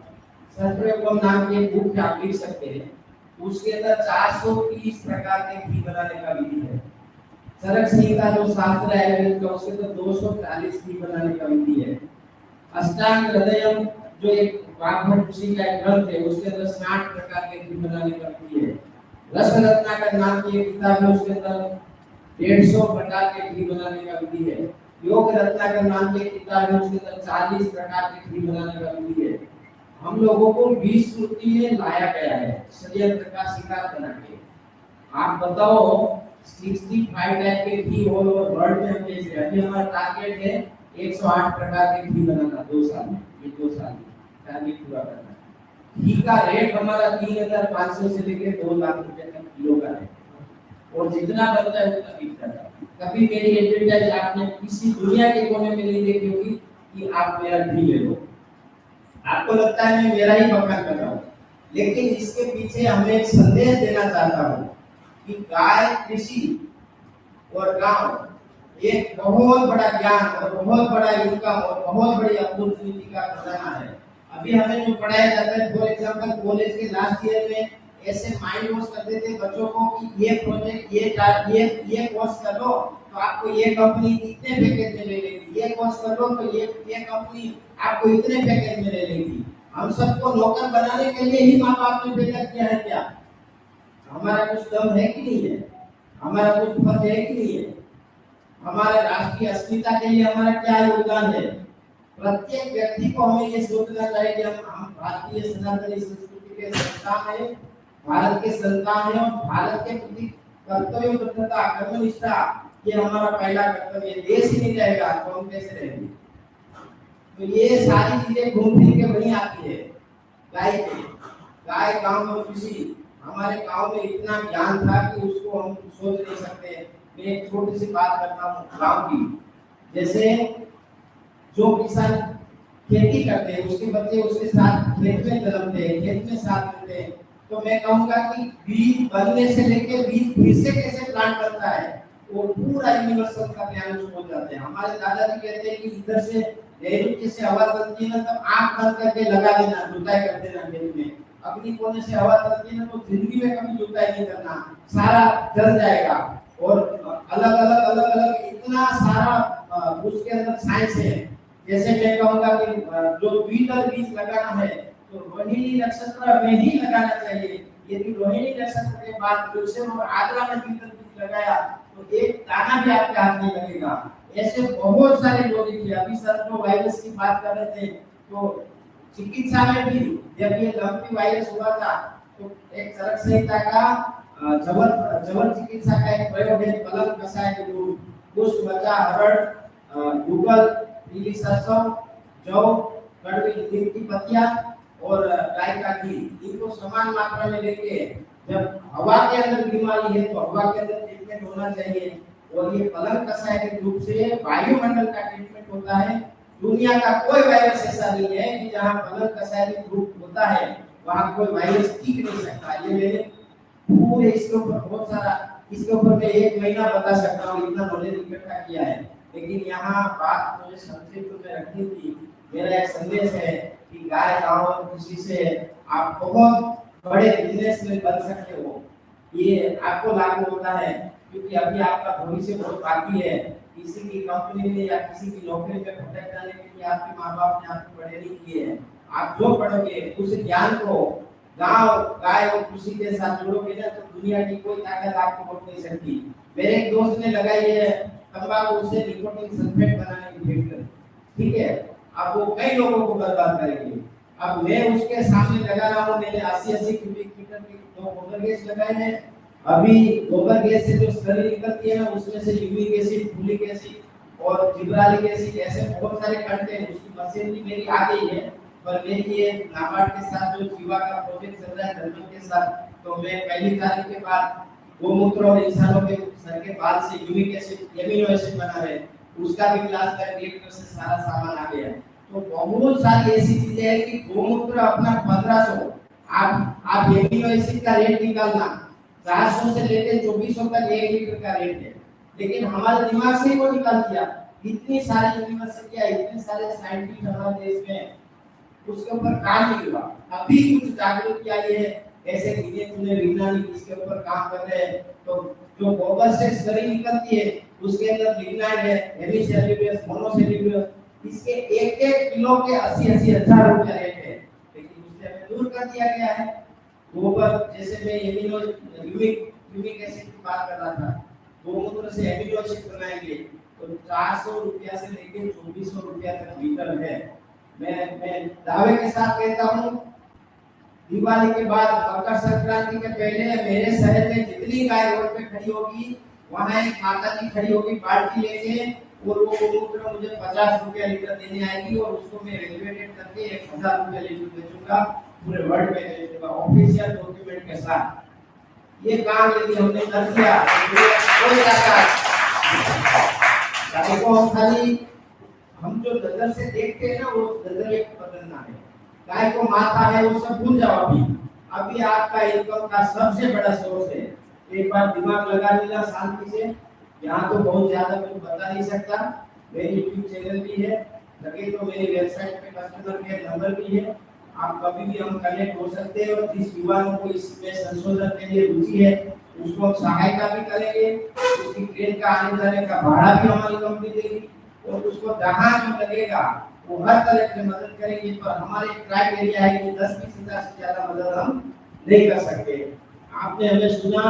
Speaker 3: सहस्त्र योगम नाम की एक बुक आप लिख सकते हैं। उसके अंदर 430 प्रकार के घी बनाने का विधि है। चरक संहिता जो शास्त्र है उसके अंदर 240 घी बनाने का विधि है। अष्टांग हृदयम जो एक वाग्भट ऋषि का एक ग्रंथ है उसके अंदर 60 प्रकार के घी बनाने का विधि है। रस रत्नाकर नाम की एक किताब है उसके अंदर 150 प्रकार के घी बनाने का विधि है। योग रत्नाकर नाम की एक किताब है उसके अंदर 40 प्रकार के घी बनाने का विधि है। हम लोगों को 20 श्रुति में लाया गया है षड्यंत्र का शिकार बना के। आप बताओ 65 टाइप के घी ऑल ओवर वर्ल्ड में हम बेच रहे हैं। अभी हमारा टारगेट है 108 प्रकार के घी बनाना 2 साल में। ये 2 साल में टारगेट पूरा करना है। घी का रेट हमारा 3,500 से लेकर 2 लाख रुपए तक किलो का है और जितना बनता है उतना बिकता है। कभी मेरी एडवर्टाइज आपने किसी दुनिया के कोने में नहीं देखी होगी कि आप मेरा घी ले लो। आपको लगता है मैं मेरा ही बखान कर रहा हूँ, लेकिन इसके पीछे हमें एक संदेश देना चाहता हूँ कि गाय, कृषि और गांव एक बहुत बड़ा ज्ञान और बहुत बड़ा इनकम और बहुत बड़ी अपॉर्चुनिटी का खजाना है। अभी हमें जो पढ़ाया जाता है, फॉर एग्जांपल कॉलेज के लास्ट ईयर में ऐसे माइंड वॉश करते थे बच्चों को कि ये प्रोजेक्ट ये कोर्स कर लो तो आपको ये कंपनी इतने पैकेज में ले लेगी, ये कोर्स कर लो तो ये कंपनी आपको इतने पैकेज में ले लेगी। हम सबको नौकर बनाने के लिए ही माँ बाप ने भेजा किया है क्या? हमारा कुछ दम है कि नहीं है? हमारा कुछ फर्ज है कि नहीं है? हमारे राष्ट्रीय अस्मिता के लिए हमारा क्या योगदान है? प्रत्येक व्यक्ति को हमें ये सोचना चाहिए कि हम भारतीय सनातनी संस्कृति के संतान हैं, भारत के संतान हैं और भारत के प्रति कर्तव्यबद्धता, कर्मनिष्ठा ये हमारा पहला कर्तव्य है। देश ही नहीं रहेगा तो हम कैसे रहेंगे? तो ये सारी चीजें घूम फिर के वहीं आती है। गाय गांव में कृषि, हमारे गांव में इतना ज्ञान था कि उसको हम सोच नहीं सकते। मैं एक छोटी सी बात करता हूँ गांव की। जैसे जो किसान खेती करते हैं उसके बच्चे उसके साथ खेत में जन्मते हैं, खेत में साथ रहते हैं, तो मैं कहूँगा कि बीज बनने से लेके बीज फिर से कैसे प्लांट बनता है वो पूरा यूनिवर्सल का ज्ञान उसको हो जाते हैं। हमारे दादाजी कहते हैं कि इधर से नैऋत्य से हवा चलती है ना तब आँख बंद करके लगा देना, जुताई कर देना खेत में। अग्नि कोने से हवा चलती है ना तो जिंदगी में कभी जुताई नहीं करना, सारा जल जाएगा। और अलग अलग इतना सारा उसके अंदर साइंस है। जैसे मैं कहूँगा कि जो बीज लगाना है तो रोहिणी नक्षत्र में ही लगाना चाहिए। यदि रोहिणी नक्षत्र के बाद तुलसी और आद्रा में बीज लगाया तो एक दाना भी आपके हाथ नहीं लगेगा। ऐसे बहुत सारे लोग थे। अभी सर जो वायरस की बात कर रहे थे तो चिकित्सा में भी जब ये लंपी वायरस हुआ था तो एक चरक संहिता का जबर चिकित्सा का एक प्रयोग है, पलंग कसाय के दूध, पुष्प बचा हरड़, गूगल, पीली सरसों, जौ, कड़वी नीम की पत्तियां और गाय का घी, इनको समान मात्रा में लेके जब हवा के अंदर बीमारी है तो हवा के अंदर ट्रीटमेंट होना चाहिए। और ये पलंग कसाय के रूप से वायुमंडल का ट्रीटमेंट होता है। दुनिया का कोई वायरस ऐसा नहीं है कि जहाँ पलंग कसाय के रूप होता है वहाँ कोई वायरस टिक नहीं सकता। ये मैंने पूरे इसके ऊपर बहुत सारा, इसके ऊपर मैं 1 महीना बता सकता हूँ, इतना नॉलेज इकट्ठा किया है। लेकिन यहाँ बात मुझे संक्षिप्त में रखनी थी। मेरा एक संदेश है कि गाय गांव और कृषि से आप बहुत बड़े बिजनेस में बन सकते हो। ये आपको लागू होता है क्योंकि अभी आपका भविष्य बहुत बाकी है। किसी की कंपनी में या किसी की नौकरी में भटक जाने के लिए आपके माँ बाप ने आपको पढ़े नहीं किए हैं। आप जो पढ़ोगे उस ज्ञान को गांव गाय और कृषि के साथ जोड़ोगे ना तो दुनिया की कोई ताकत आपको रोक नहीं सकती। मेरे एक दोस्त ने लगाई है तंबाकू से निकोटीन सल्फेट बनाने की फैक्ट्री, ठीक है। अब वो कई लोगों को बर्बाद करेंगे। अब मैं उसके सामने लगा रहा हूँ, मैंने 80-80 क्यूबिक मीटर के 2 गोबर गैस लगाए हैं। अभी गोबर गैस से जो स्लरी निकलती है ना उसमें से यूरिक एसिड, फूलिक एसिड और जिब्रालिक एसिड ऐसे बहुत सारे कंटेंट हैं। उसकी मशीनरी मेरी आ गई है, पर मेरी ये नाबार्ड के साथ जो जीवा का प्रोजेक्ट चल रहा है धर्मन के साथ, तो मैं पहली तारीख के बाद गोमूत्र और इंसानों के सर के बाल से यूरिक एसिड, एमिनो एसिड बना रहे हैं, उसका भी क्लास का रिएक्टर से सारा सामान आ गया। तो बहुत सारी ऐसी चीजें हैं कि गोमूत्र अपना 1500, आप एमिनो एसिड का रेट निकालना 400 से लेकर 2400 तक 1 लीटर का रेट है, लेकिन हमारे दिमाग से ही वो निकाल दिया। इतनी सारी यूनिवर्सिटियां, इतने सारे साइंटिस्ट हमारे देश में, उसके ऊपर काम नहीं हुआ। अभी कुछ जागरूकता आई है, ऐसे गिने चुने वैज्ञानिक इसके ऊपर काम कर रहे हैं। तो जो गोबर से स्लरी निकलती है उसके अंदर लिग्नाइट है, हेमीसेल्यूलोज, मोनोसेल्यूलोज, इसके एक किलो के 80-80 हजार रुपया रेट है, लेकिन उससे हमें दूर कर दिया गया है। गोबर जैसे मैं एमिनो यूरिक एसिड की बात कर रहा था, गोमूत्र से एमिनो एसिड बनाएंगे तो 400 रुपया से लेकर 2400 रुपया तक लीटर है। मैं दावे के साथ कहता हूँ, दिवाली के बाद मकर संक्रांति के पहले मेरे शहर में जितनी गाय रोड पे खड़ी होगी वहां एक माता जी खड़ी होगी बाल्टी लेके, और वो गोमूत्र मुझे 50 रुपया लीटर देने आएगी और उसको मैं रेगुलेटेड करके 1000 रुपया लीटर बेचूंगा, पूरे वर्ल्ड में बेचूंगा ऑफिशियल डॉक्यूमेंट के साथ। ये काम यदि हमने कर दिया कोई देखो, हम खाली हम जो नजर से देखते हैं ना वो नजरिए को बदलना है। गाय को माता है वो सब भूल जाओ। अभी आपका इनकम का सबसे बड़ा सोर्स है, एक बार दिमाग लगा लेना शांति से। यहाँ तो बहुत ज्यादा कुछ बता नहीं सकता, मेरी यूट्यूब चैनल भी है, लगे तो मेरी वेबसाइट पे कस्टमर केयर नंबर भी है, आप कभी भी हम कनेक्ट हो सकते हैं। और जिस युवाओं को इसमें संशोधन के लिए रुचि है उसको हम सहायता भी करेंगे, उसकी ट्रेन का आने जाने का भाड़ा भी हमारी कंपनी देगी, और उसको जहाँ जो लगेगा वो हर तरह की मदद करेंगे। पर हमारे क्राइटेरिया है कि 10-20 हजार से ज्यादा मदद हम नहीं कर सकते। आपने हमें सुना,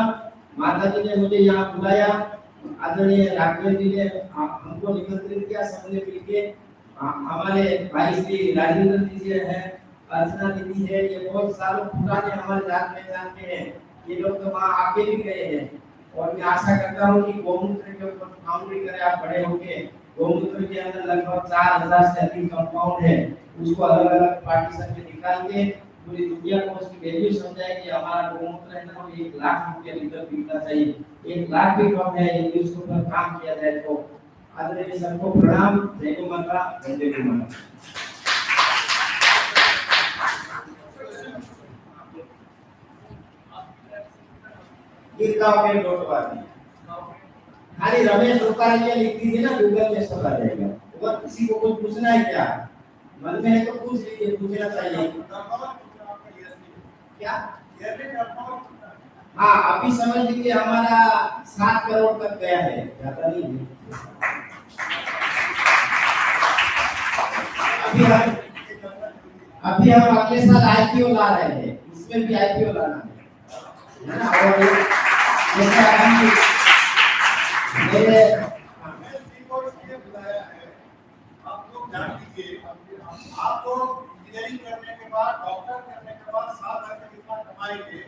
Speaker 3: माता जी ने मुझे यहाँ बुलाया, आदरणीय राघवेंद्र जी ने हमको निमंत्रित किया, सबने मिलके हमारे भाई श्री राजेंद्र जी है, अर्चना दीदी है, ये बहुत सालों पुराने हमारे जान पहचान के हैं, ये लोग तो वहाँ आके भी गए हैं। और मैं आशा करता हूँ कि गोमूत्र के ऊपर फाउंड्री करें आप बड़े होके। गोमूत्र के अंदर लगभग 4000 से अधिक कंपाउंड है, उसको अलग अलग पार्टीशन में निकाल के पूरी दुनिया को उसकी वैल्यू समझाए कि हमारा गोमूत्र है ना वो 1 लाख रुपया लीटर बिकना चाहिए, 1 लाख भी कम है, यदि उसके ऊपर काम किया जाए तो। आदरणीय सबको प्रणाम, जय गो माता, जय गो माता। गिरगांव के नोटवादी खाली रमेश रुपारिया लिखती थी ना, गूगल में सब आ जाएगा। अगर किसी को कुछ पूछना है क्या मन में है तो पूछ लीजिए, पूछना चाहिए क्या। हाँ अभी समझ लीजिए हमारा 7 करोड़ तक गया है, ज्यादा नहीं है। अभी हम अगले साल आईपीओ ला रहे हैं, इसमें भी आईपीओ लाना है ना। और जैसे अभी मेरे
Speaker 4: आप लोग जान लीजिए, आप लोग इंजीनियरिंग करने के बाद, डॉक्टर करने के बाद 7 लाख कितना कमाएंगे,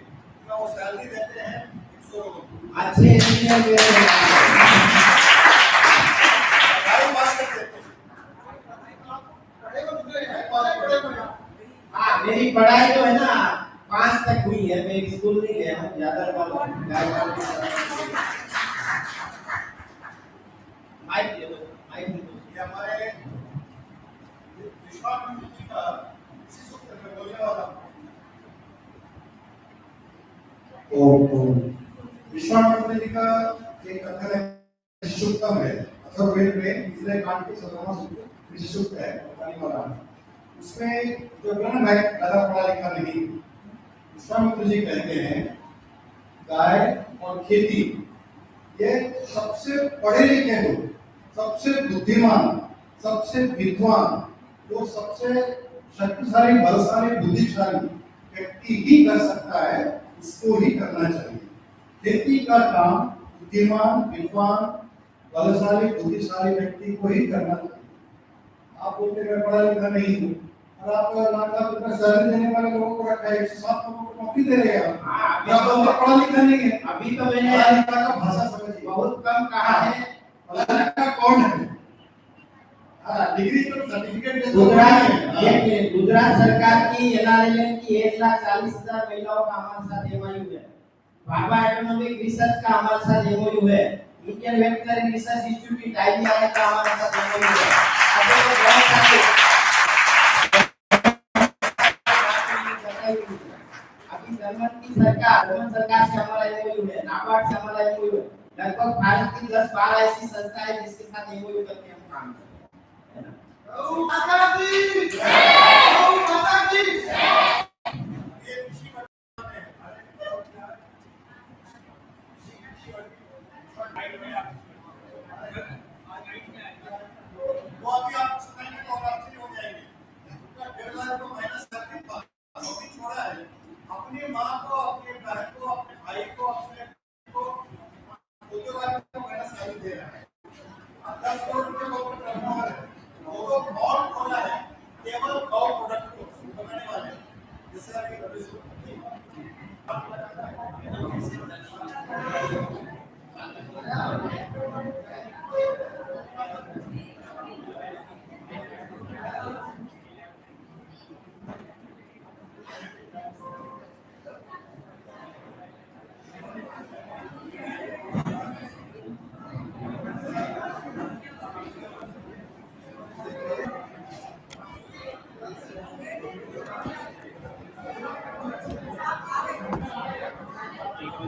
Speaker 4: क्या वो सैलरी देते हैं 100 रुपये।
Speaker 3: अच्छे इंजीनियर हाँ मेरी पढ़ाई जो है ना 5 तक हुई है, मैं स्कूल नहीं गया हूँ ज्यादा।
Speaker 4: हमारे विश्वामित्र जी का इसी सूत्र में बोलने वाला विश्वामित्र जी का एक कथन है, सूक्तम है अथर्ववेद में तीसरे कांड के 17वां सूत्र विशेषुक्त है बताने वाला। उसमें जो ग्रंथ है ज्यादा पढ़ा लिखा नहीं, विश्वामित्र जी कहते हैं गाय और खेती ये सबसे पढ़े लिखे लोग, सबसे बुद्धिमान, सबसे विद्वान, जो सबसे शक्तिशाली, बलशाली, बुद्धिशाली व्यक्ति ही कर सकता है, उसको ही करना चाहिए। खेती का काम बुद्धिमान, विद्वान, बलशाली, बुद्धिशाली व्यक्ति को ही करना चाहिए। आप बोलते मैं पढ़ा लिखा नहीं हूँ और आप लाख लाख रुपए सैलरी देने वाले लोगों को रखा है, 107 लोगों को नौकरी दे रहे हैं आप। या तो पढ़ा लिखा नहीं है।
Speaker 3: अभी तो मैंने
Speaker 4: पढ़ा लिखा का भाषा समझिए,
Speaker 3: बहुत कम कहा है।
Speaker 4: पढ़ा लिखा कौन है? हाँ, डिग्री तो सर्टिफिकेट दे दो।
Speaker 3: गुजरात सरकार की एनआरएलएम की 1,40,000 महिलाओं का हमारे साथ एमओयू है। भाभा इकोनॉमिक रिसर्च का हमारे साथ एमओयू है। Indian veterinary research institute IVR का हमारे साथ एमओयू है। अभी जर्मन सरकार से हमारा एमओयू है, नाबार्ड से हमारा एमओयू है। लगभग भारत की 10-12 ऐसी संस्थाएं हैं जिसके साथ एमओयू करके हम काम करते हैं।
Speaker 4: अपनी माँ को, अपने बहन को, अपने भाई को, अपने को उद्योगपति को माइनस कर दे रहा है। 10 करोड़ रुपए को करना है, वो बहुत खोला है, केवल गौ प्रोडक्ट को बनाने वाले, जैसे अभी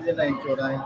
Speaker 3: लाइन छोड़ा है।